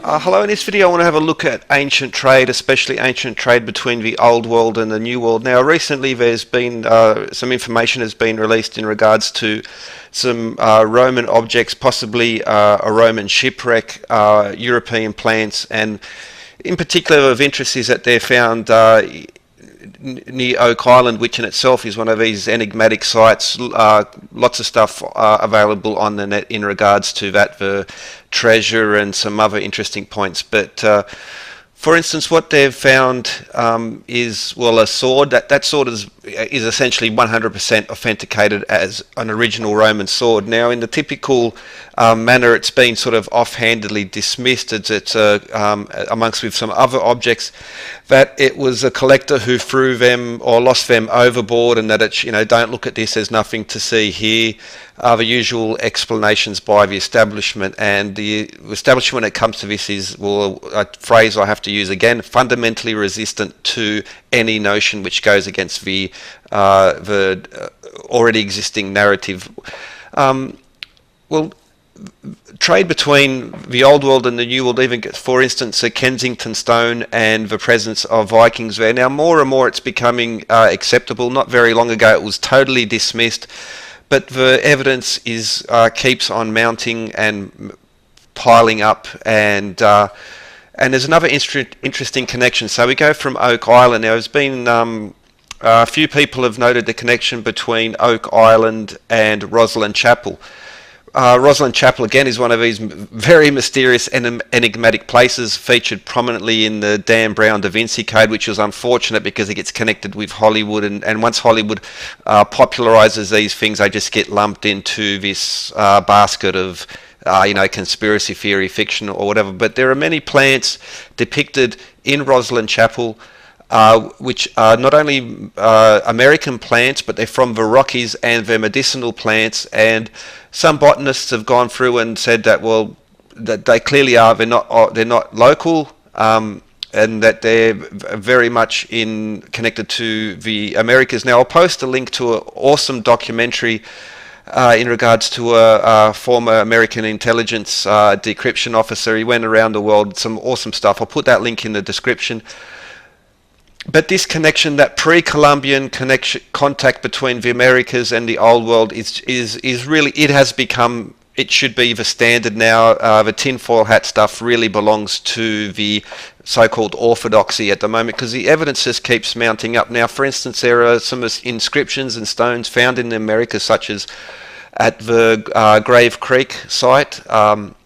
Hello, in this video I want to have a look at ancient trade, especially ancient trade between the Old World and the New World. Now recently there's been some information has been released in regards to some Roman objects, possibly a Roman shipwreck, European plants, and in particular of interest is that they're found near Oak Island, which in itself is one of these enigmatic sites. Lots of stuff available on the net in regards to that, the treasure and some other interesting points. But for instance, what they've found is, well, a sword. That sword is essentially 100% authenticated as an original Roman sword. Now, in the typical manner, it's been sort of offhandedly dismissed. It's amongst with some other objects, that it was a collector who threw them or lost them overboard, and that it's, don't look at this, there's nothing to see here. The usual explanations by the establishment, and the establishment when it comes to this is, well, a phrase I have to use again, fundamentally resistant to any notion which goes against the already existing narrative. Well, trade between the Old World and the New World, even for instance a Kensington stone and the presence of Vikings there. Now more and more it's becoming acceptable. Not very long ago it was totally dismissed, but the evidence is keeps on mounting and piling up, and there's another interesting connection. So we go from Oak Island. Now there's been a few people have noted the connection between Oak Island and Rosslyn Chapel. Rosslyn Chapel again is one of these very mysterious and enigmatic places, featured prominently in the Dan Brown Da Vinci Code, which was unfortunate because it gets connected with Hollywood, and once Hollywood popularizes these things, they just get lumped into this basket of conspiracy theory, fiction, or whatever. But there are many plants depicted in Rosslyn Chapel which are not only American plants, but they're from the Rockies and they're medicinal plants. And some botanists have gone through and said that, well, that they clearly are. They're not local, and that they're very much connected to the Americas. Now I'll post a link to an awesome documentary in regards to a former American intelligence decryption officer. He went around the world, some awesome stuff. I'll put that link in the description. But this connection, that pre-Columbian contact between the Americas and the Old World, is really, it has become, it should be the standard now. The tinfoil hat stuff really belongs to the so-called orthodoxy at the moment, because the evidence just keeps mounting up. Now, for instance, there are some inscriptions and stones found in the Americas, such as at the Grave Creek site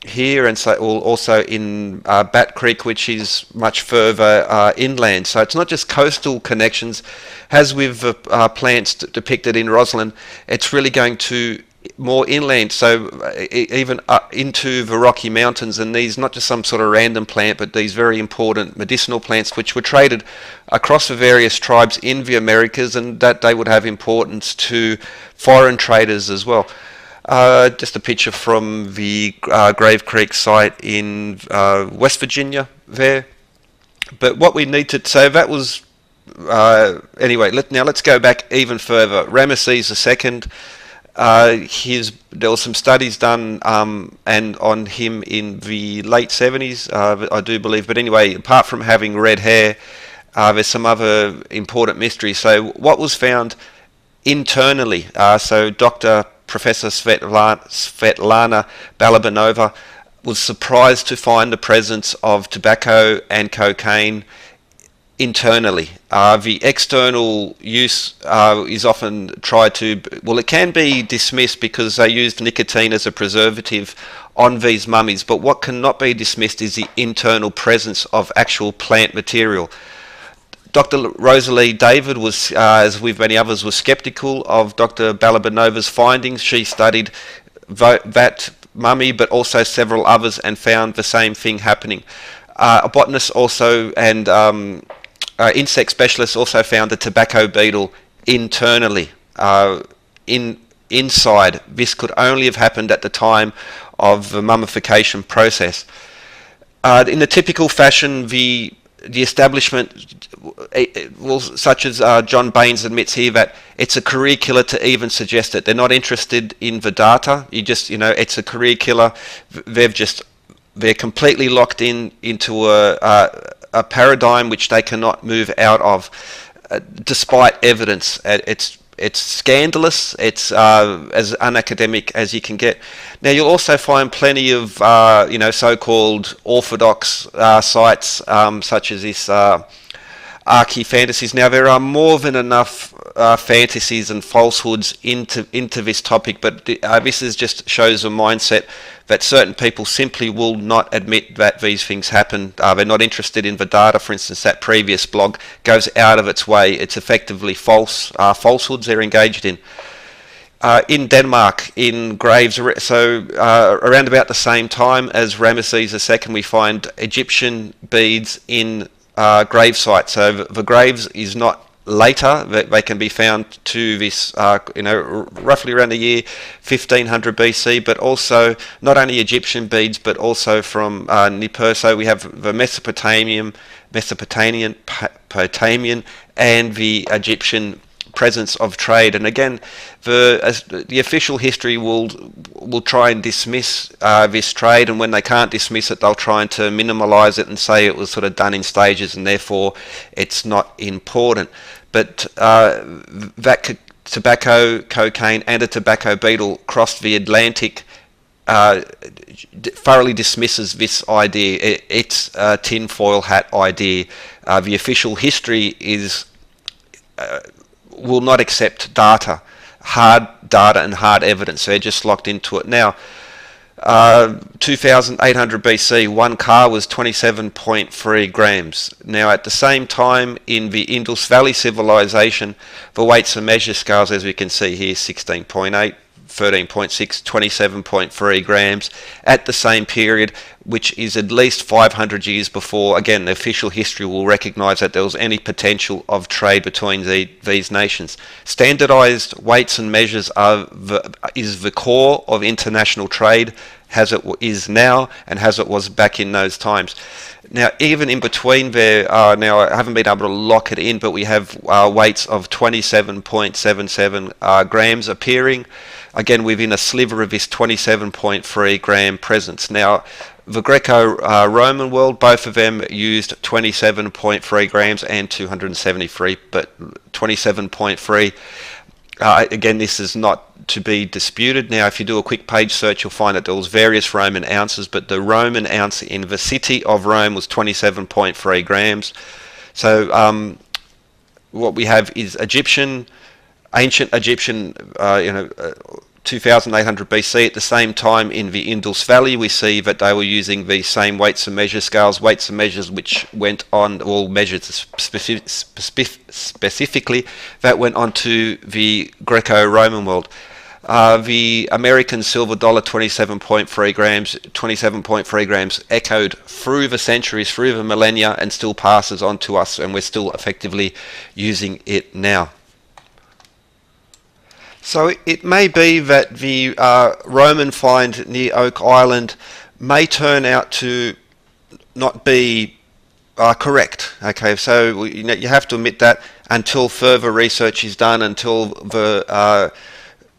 here, and so also in Bat Creek, which is much further inland. So it's not just coastal connections. As with the plants depicted in Rosslyn, it's really going to more inland, so even into the Rocky Mountains, and these not just some sort of random plant, but these very important medicinal plants which were traded across the various tribes in the Americas, and that they would have importance to foreign traders as well. Just a picture from the Grave Creek site in West Virginia there. But what we need to, so that was anyway. Now let's go back even further. Ramesses II. There were some studies done and on him in the late 70s, I do believe. But anyway, apart from having red hair, there's some other important mysteries. So what was found internally? So Professor Svetlana Balabanova was surprised to find the presence of tobacco and cocaine internally. The external use is often tried to, well, it can be dismissed because they used nicotine as a preservative on these mummies, but what cannot be dismissed is the internal presence of actual plant material. Dr. Rosalie David was, as with many others, was skeptical of Dr. Balabanova's findings. She studied that mummy, but also several others, and found the same thing happening. A botanist also and insect specialists also found a tobacco beetle internally, inside. This could only have happened at the time of the mummification process. In the typical fashion, the establishment, well, such as John Baines admits here, that it's a curricula to even suggest it. They're not interested in the data. It's a curricula. They've just they're completely locked into a paradigm which they cannot move out of, despite evidence. It's scandalous. It's as unacademic as you can get. Now you'll also find plenty of so-called orthodox sites such as this archy-fantasies. Now there are more than enough fantasies and falsehoods into this topic, but this is just shows a mindset that certain people simply will not admit that these things happen. They're not interested in the data. For instance, that previous blog goes out of its way. It's effectively falsehoods they're engaged in. In Denmark, in graves, so around about the same time as Ramesses II, we find Egyptian beads in grave sites. So the graves is not later. They can be found to this, roughly around the year 1500 BC, but also not only Egyptian beads, but also from Nippur. So we have the Mesopotamian, and the Egyptian presence of trade. And again, the official history will try and dismiss this trade, and when they can't dismiss it, they'll try to minimalise it and say it was sort of done in stages and therefore it's not important. But that tobacco, cocaine and a tobacco beetle crossed the Atlantic thoroughly dismisses this idea. It's a tinfoil hat idea. The official history is will not accept hard data and hard evidence. They're just locked into it. Now, 2800 BC, one car was 27.3 grams. Now, at the same time, in the Indus Valley civilization, the weights and measure scales, as we can see here, 16.8, 13.6, 27.3 grams at the same period, which is at least 500 years before, again, the official history will recognise that there was any potential of trade between these nations. Standardised weights and measures is the core of international trade, as it is now and as it was back in those times. Now, even in between there, now I haven't been able to lock it in, but we have weights of 27.77 grams appearing, again within a sliver of this 27.3 gram presence. Now, the Greco-Roman world, both of them used 27.3 grams and 273, but 27.3. Again, this is not to be disputed. Now, if you do a quick page search, you'll find that there was various Roman ounces, but the Roman ounce in the city of Rome was 27.3 grams. So what we have is ancient Egyptian, 2800 BC. At the same time, in the Indus Valley, we see that they were using the same weights and measure scales, weights and measures which went on, all measured specifically, that went on to the Greco-Roman world. The American silver dollar, 27.3 grams, echoed through the centuries, through the millennia, and still passes on to us, and we're still effectively using it now. So it may be that the Roman find near Oak Island may turn out to not be correct. Okay, so you have to admit that until further research is done, until the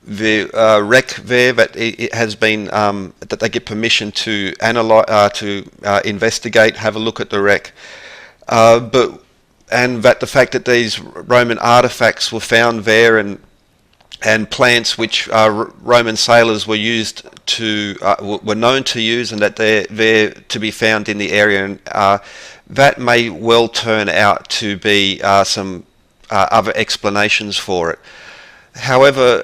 wreck there, that it has been that they get permission to analyze, to investigate, have a look at the wreck, and that the fact that these Roman artifacts were found there and plants which Roman sailors were were known to use, and that they're to be found in the area, and that may well turn out to be some other explanations for it. However,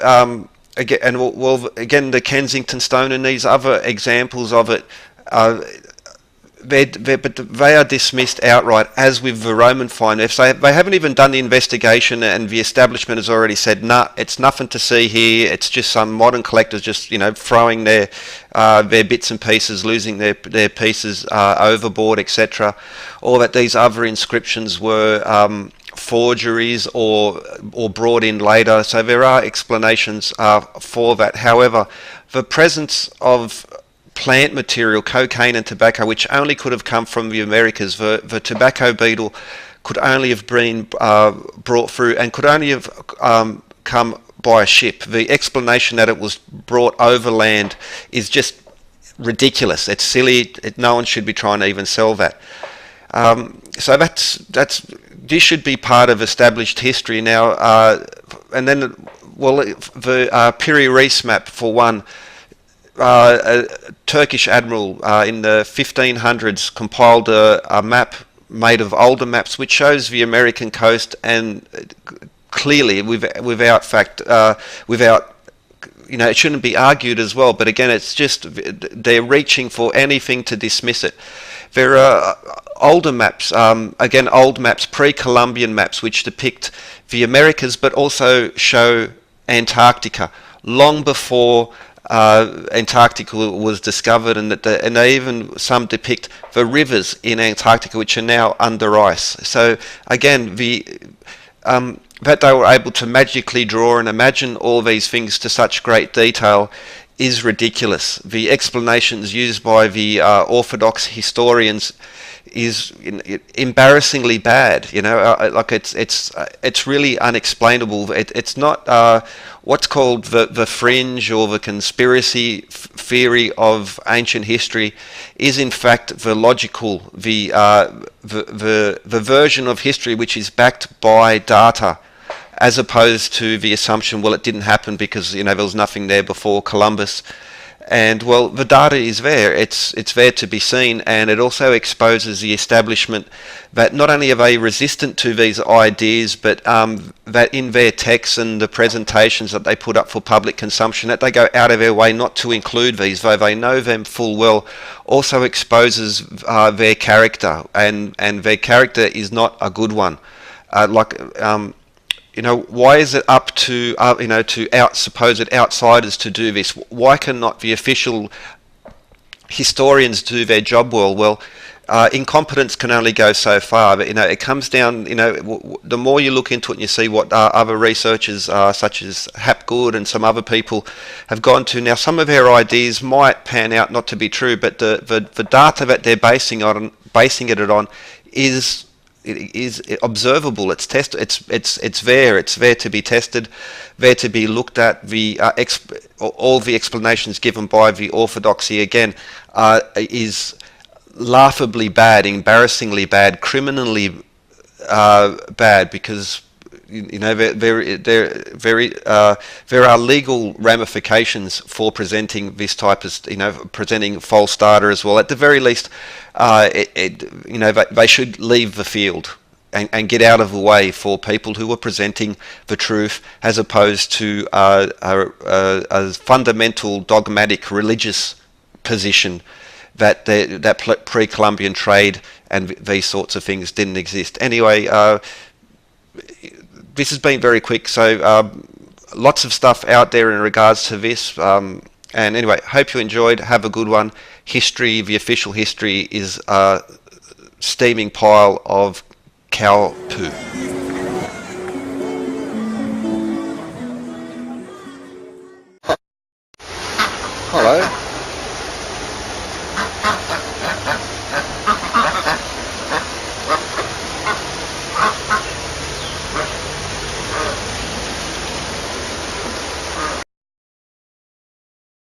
again, the Kensington stone and these other examples of it, but they are dismissed outright, as with the Roman find. If they haven't even done the investigation, and the establishment has already said, nah, it's nothing to see here, it's just some modern collectors just throwing their bits and pieces, losing their pieces overboard, etc., or that these other inscriptions were forgeries or brought in later. So there are explanations for that. However, the presence of plant material, cocaine and tobacco, which only could have come from the Americas, the tobacco beetle could only have been brought through, and could only have come by a ship. The explanation that it was brought overland is just ridiculous. It's silly. No one should be trying to even sell that. So this should be part of established history now. And then, well, the Piri Reis map for one. A Turkish admiral in the 1500s compiled a map made of older maps which shows the American coast, and clearly without it shouldn't be argued as well, but again it's just they're reaching for anything to dismiss it. There are older maps, again old maps, pre-Columbian maps, which depict the Americas but also show Antarctica long before Antarctica was discovered, and they even some depict the rivers in Antarctica which are now under ice. So again, that they were able to magically draw and imagine all these things to such great detail is ridiculous. The explanations used by the Orthodox historians is embarrassingly bad. Like it's really unexplainable. It's not what's called the fringe or the conspiracy theory of ancient history is in fact the logical, the version of history which is backed by data, as opposed to the assumption, well, it didn't happen because there was nothing there before Columbus. And well, the data is there. It's there to be seen, and it also exposes the establishment that not only are they resistant to these ideas, but that in their texts and the presentations that they put up for public consumption, that they go out of their way not to include these, though they know them full well, also exposes their character, and their character is not a good one. Why is it up to supposed outsiders to do this? Why cannot the official historians do their job well? Well, incompetence can only go so far, but it comes down. The more you look into it and you see what other researchers, such as Hapgood and some other people, have gone to. Now, some of their ideas might pan out not to be true, but the data that they're basing it on is. It is observable. It's tested. It's there. It's there to be tested, there to be looked at. All the explanations given by the orthodoxy again is laughably bad, embarrassingly bad, criminally bad, because there are legal ramifications for presenting this type of presenting false data as well. At the very least, they should leave the field and get out of the way for people who are presenting the truth, as opposed to a fundamental dogmatic religious position that pre-Columbian trade and these sorts of things didn't exist. Anyway, this has been very quick, so lots of stuff out there in regards to this. And anyway, hope you enjoyed. Have a good one. History, the official history, is a steaming pile of cow poo. Hello.